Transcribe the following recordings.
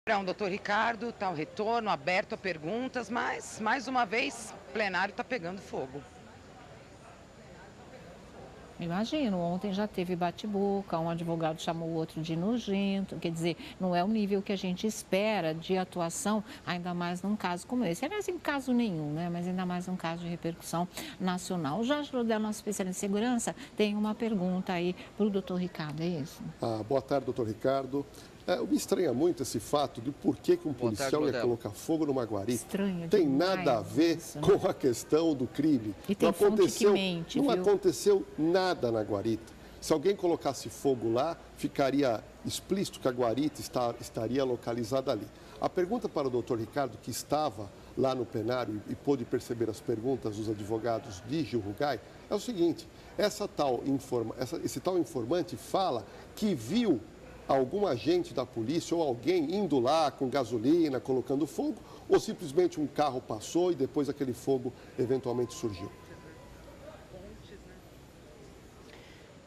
Doutor Ricardo, está o retorno aberto a perguntas, mas, mais uma vez, o plenário está pegando fogo. Imagino, ontem já teve bate-boca, um advogado chamou o outro de nojento, quer dizer, não é o nível que a gente espera de atuação, ainda mais num caso como esse. Aliás, em caso nenhum, né? Mas ainda mais num caso de repercussão nacional. O Jorge Rodel, nosso especialista em segurança, tem uma pergunta aí para o doutor Ricardo, é isso? Boa tarde, doutor Ricardo. Me estranha muito esse fato de por que um policial ia colocar fogo numa guarita. Estranho Tem demais nada a ver isso, né? com a questão do crime. E tem fonte que mente, não viu? aconteceu nada na guarita. Se alguém colocasse fogo lá, ficaria explícito que a guarita estaria localizada ali. A pergunta para o doutor Ricardo, que estava lá no plenário e pôde perceber as perguntas dos advogados de Gil Rugai, é o seguinte: esse tal informante fala que viu algum agente da polícia ou alguém indo lá com gasolina, colocando fogo, ou simplesmente um carro passou e depois aquele fogo eventualmente surgiu?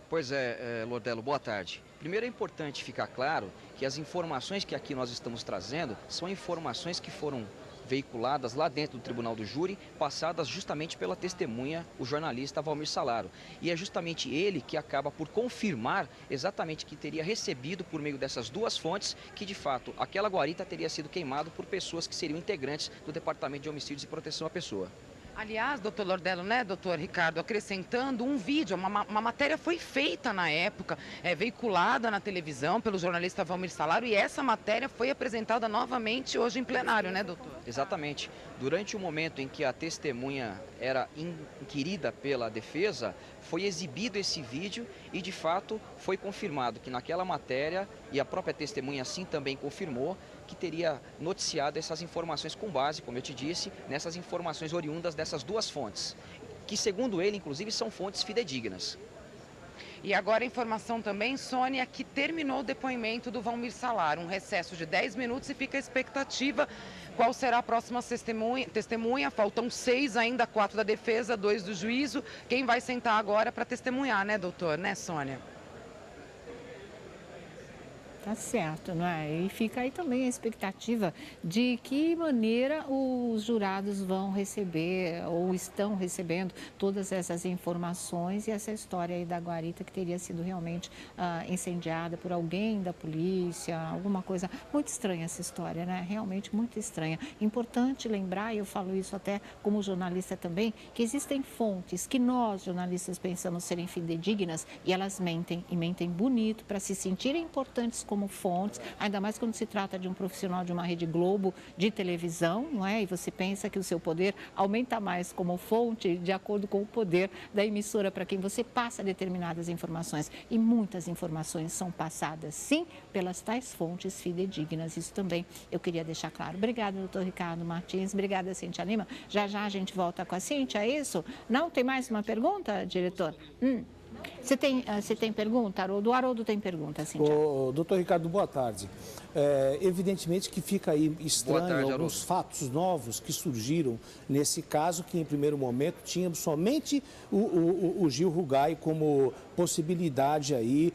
Pois é, Lordelo, boa tarde. Primeiro é importante ficar claro que as informações que aqui nós estamos trazendo são informações que foram veiculadas lá dentro do Tribunal do Júri, passadas justamente pela testemunha, o jornalista Valmir Salaro. E é justamente ele que acaba por confirmar exatamente que teria recebido por meio dessas duas fontes que, de fato, aquela guarita teria sido queimada por pessoas que seriam integrantes do Departamento de Homicídios e Proteção à Pessoa. Aliás, doutor Lordello, né, doutor Ricardo, acrescentando um vídeo, uma matéria foi feita na época, veiculada na televisão pelo jornalista Valmir Salaro, e essa matéria foi apresentada novamente hoje em plenário, né, doutor? Exatamente. Durante o momento em que a testemunha era inquirida pela defesa, foi exibido esse vídeo e, de fato, foi confirmado que naquela matéria, e a própria testemunha assim também confirmou, que teria noticiado essas informações com base, como eu te disse, nessas informações oriundas dessas duas fontes, que, segundo ele, inclusive, são fontes fidedignas. E agora a informação também, Sônia, que terminou o depoimento do Valmir Salaro, um recesso de 10 minutos e fica a expectativa. Qual será a próxima testemunha? Faltam 6 ainda, 4 da defesa, 2 do juízo. Quem vai sentar agora para testemunhar, né, doutor? Né, Sônia? Tá certo, não é? E fica aí também a expectativa de que maneira os jurados vão receber ou estão recebendo todas essas informações e essa história aí da guarita que teria sido realmente incendiada por alguém da polícia, alguma coisa muito estranha essa história, né? Realmente muito estranha. Importante lembrar, e eu falo isso até como jornalista também, que existem fontes que nós jornalistas pensamos serem fidedignas e elas mentem e mentem bonito para se sentirem importantes como fontes, ainda mais quando se trata de um profissional de uma Rede Globo de televisão, não é? E você pensa que o seu poder aumenta mais como fonte de acordo com o poder da emissora para quem você passa determinadas informações. E muitas informações são passadas, sim, pelas tais fontes fidedignas. Isso também eu queria deixar claro. Obrigada, doutor Ricardo Martins. Obrigada, Cíntia Lima. Já já a gente volta com a Cíntia, é isso? Não? Tem mais uma pergunta, diretor? Você tem pergunta, Haroldo? O Haroldo tem pergunta, Cíntia. Doutor Ricardo, boa tarde. Evidentemente que fica aí estranho alguns fatos novos que surgiram nesse caso, que em primeiro momento tínhamos somente o Gil Rugai como possibilidade aí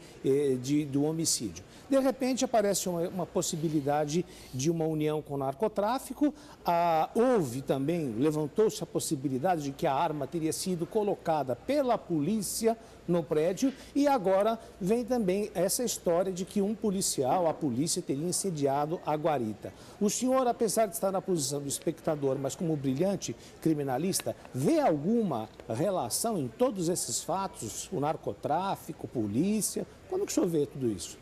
do homicídio. De repente aparece uma possibilidade de uma união com o narcotráfico, houve também, levantou-se a possibilidade de que a arma teria sido colocada pela polícia no prédio e agora vem também essa história de que um policial, a polícia, teria incendiado a guarita. O senhor, apesar de estar na posição do espectador, mas como brilhante criminalista, vê alguma relação em todos esses fatos, o narcotráfico, polícia? Como que o senhor vê tudo isso?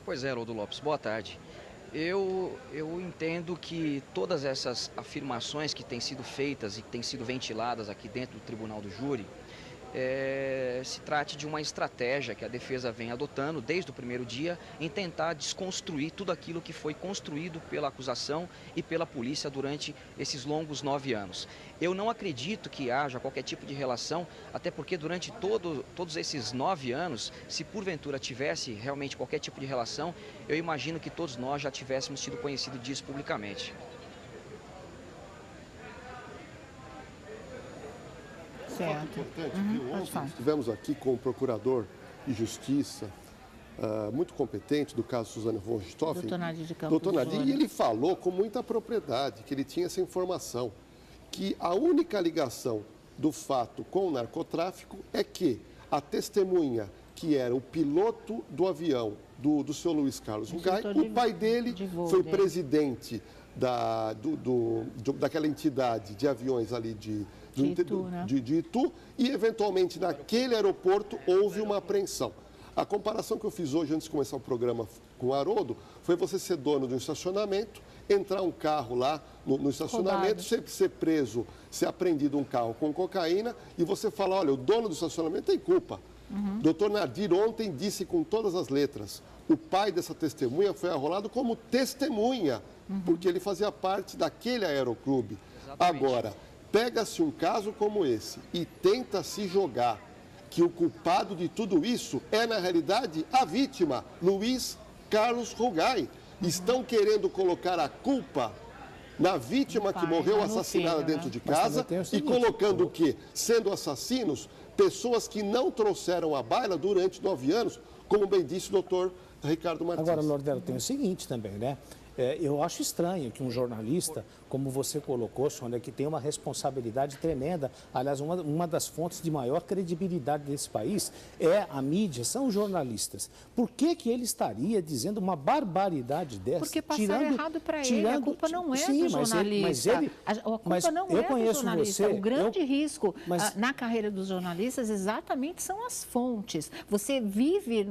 Pois é, Haroldo Lopes, boa tarde. Eu entendo que todas essas afirmações que têm sido feitas e que têm sido ventiladas aqui dentro do Tribunal do Júri, se trate de uma estratégia que a defesa vem adotando desde o primeiro dia em tentar desconstruir tudo aquilo que foi construído pela acusação e pela polícia durante esses longos 9 anos. Eu não acredito que haja qualquer tipo de relação, até porque durante todos esses 9 anos, se porventura tivesse realmente qualquer tipo de relação, eu imagino que todos nós já tivéssemos tido conhecido disso publicamente. Um fato importante, viu? Ontem estivemos aqui com o procurador de Justiça muito competente do caso Suzane von Richthofen, Doutor Nadir de Campos doutor Nadir, Júnior. e ele falou com muita propriedade que ele tinha essa informação, que a única ligação do fato com o narcotráfico é que a testemunha, que era o piloto do avião do seu Luiz Carlos Rugai, o pai dele foi presidente daquela entidade de aviões ali de Itu, e eventualmente naquele aeroporto houve uma apreensão. A comparação que eu fiz hoje, antes de começar o programa com o Haroldo, foi você ser dono de um estacionamento, entrar um carro lá no estacionamento, ser preso, ser apreendido um carro com cocaína e você falar, olha, o dono do estacionamento tem culpa. Doutor Nadir ontem disse com todas as letras, o pai dessa testemunha foi arrolado como testemunha, porque ele fazia parte daquele aeroclube. Exatamente. Agora, pega-se um caso como esse e tenta se jogar que o culpado de tudo isso é, na realidade, a vítima, Luiz Carlos Rugai. Estão querendo colocar a culpa na vítima que morreu assassinada dentro de casa e colocando o quê? Sendo assassinos, pessoas que não trouxeram a baila durante 9 anos, como bem disse o doutor Ricardo Martins. Agora, Nordelo, tem o seguinte também, né? Eu acho estranho que um jornalista, como você colocou, Sônia, que tem uma responsabilidade tremenda, aliás, uma das fontes de maior credibilidade desse país é a mídia, são os jornalistas. Por que ele estaria dizendo uma barbaridade dessa? Porque passaram errado para ele, a culpa não é do jornalista. A culpa não é do jornalista. O grande risco na carreira dos jornalistas exatamente são as fontes. Você vive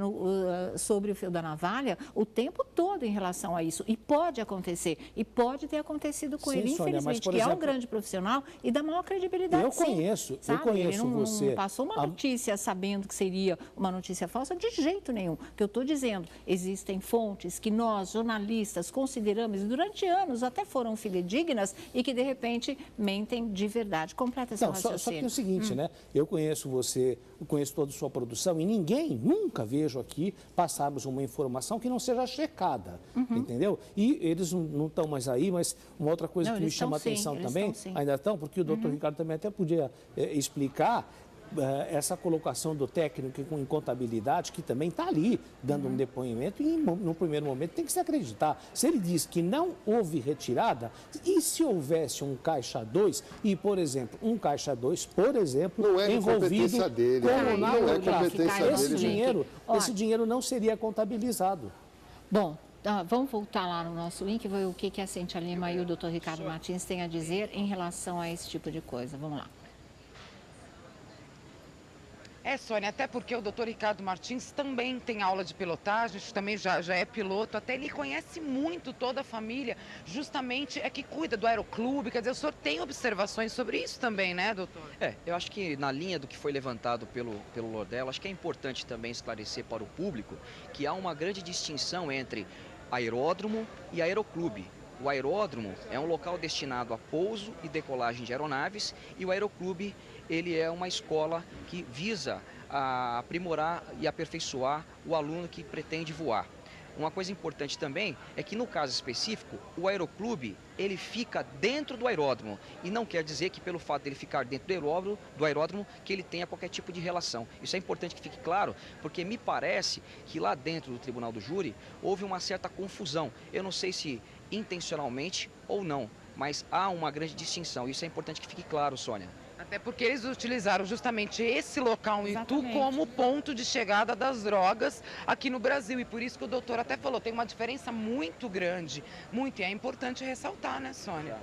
sobre o fio da navalha o tempo todo em relação a isso. E pode acontecer, e pode ter acontecido com ele, Sônia, infelizmente, por que exemplo, é um grande profissional e da maior credibilidade. Eu conheço ele não você. Passou uma notícia sabendo que seria uma notícia falsa, de jeito nenhum. O que eu estou dizendo, existem fontes que nós, jornalistas, consideramos, e durante anos até foram fidedignas e que, de repente, mentem de verdade. Completa essa raciocínio. Só que é o seguinte, né? Eu conheço você, eu conheço toda a sua produção e nunca vejo aqui passarmos uma informação que não seja checada, entendeu? E eles não estão mais aí, mas uma outra coisa que me chama a atenção também, ainda estão, porque o doutor Ricardo também até podia explicar essa colocação do técnico em contabilidade, que também está ali dando um depoimento e, no primeiro momento, tem que se acreditar. Se ele diz que não houve retirada, e se houvesse um caixa 2 e, por exemplo, um caixa 2, por exemplo, não é envolvido dele, como não é competência dele. Esse dinheiro não seria contabilizado. Bom, vamos voltar lá no nosso link, ver o que a Cíntia Lima e o doutor Ricardo Martins têm a dizer em relação a esse tipo de coisa. Vamos lá. Sônia, até porque o doutor Ricardo Martins também tem aula de pilotagem, também já é piloto, até ele conhece muito toda a família, justamente que cuida do aeroclube, quer dizer, o senhor tem observações sobre isso também, né, doutor? Eu acho que na linha do que foi levantado pelo Lordelo, acho que é importante também esclarecer para o público que há uma grande distinção entre aeródromo e aeroclube. O aeródromo é um local destinado a pouso e decolagem de aeronaves e o aeroclube ele é uma escola que visa aprimorar e aperfeiçoar o aluno que pretende voar. Uma coisa importante também é que no caso específico, o aeroclube ele fica dentro do aeródromo e não quer dizer que pelo fato dele ficar dentro do aeródromo que ele tenha qualquer tipo de relação. Isso é importante que fique claro, porque me parece que lá dentro do Tribunal do Júri houve uma certa confusão. Eu não sei se intencionalmente ou não, mas há uma grande distinção. Isso é importante que fique claro, Sônia. Até porque eles utilizaram justamente esse local em Itu como ponto de chegada das drogas aqui no Brasil. E por isso que o doutor até falou, tem uma diferença muito grande, muito, e é importante ressaltar, né, Sônia?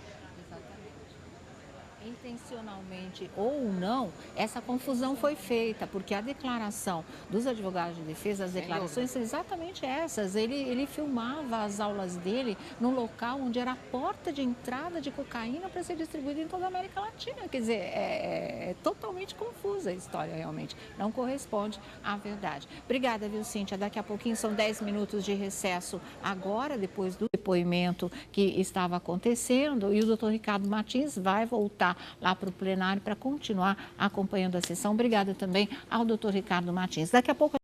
Intencionalmente ou não, essa confusão foi feita, porque a declaração dos advogados de defesa, as declarações são exatamente essas. Ele filmava as aulas dele num local onde era a porta de entrada de cocaína para ser distribuída em toda a América Latina. Quer dizer, é totalmente confusa a história, realmente. Não corresponde à verdade. Obrigada, viu, Cíntia? Daqui a pouquinho são 10 minutos de recesso agora, depois do depoimento que estava acontecendo, e o doutor Ricardo Martins vai voltar lá para o plenário para continuar acompanhando a sessão. Obrigada também ao doutor Ricardo Martins. Daqui a pouco